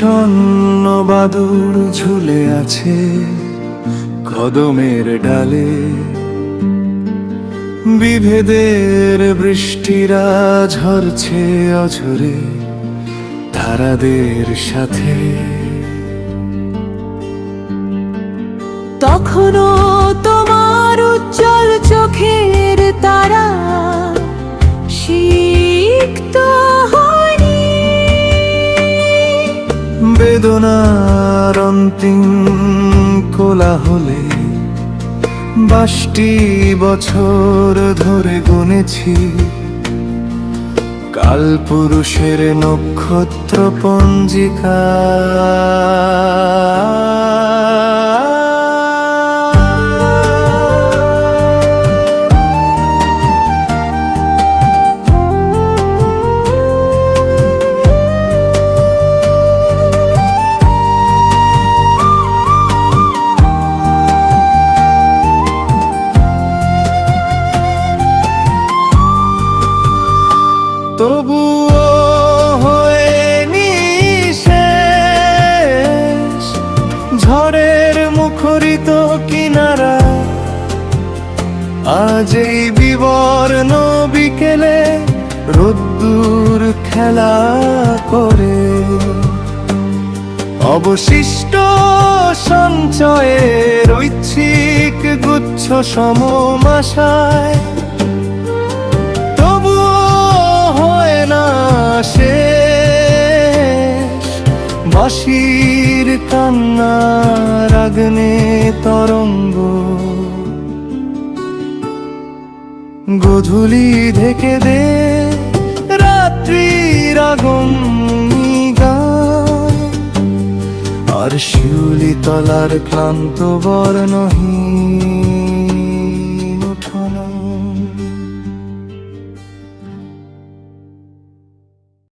বিষণ্ণ বাদুড় ঝুলে আছে কদমের ডালে, বিভেদের বৃষ্টিরা ঝরছে অঝরে তারাদের সাথে। তখনও তোমার উজ্জ্বল চোখের তারা সিক্ত হয়নি। বেদনার অন্তিম কোলাহলে 22টি বছর ধরে গুনেছি কালপুরুষের নক্ষত্র পঞ্জিকা। তবুও হয়নি শেষ ঝড়ের মুখরিত কিনারা। আজ এই বিবর্ণ বিকেলে রোদ্দুর খেলা করে অবশিষ্ট সঞ্চয়ের ঐচ্ছিক গুচ্ছ সমমাশায়। শেষ বাঁশির কান্নার আগ্নে তরঙ্গ, গোধূলি ঢেকে দে রাত্রির আগমনী গান, আর শিউলি তলার ক্লান্ত বর্ণহীন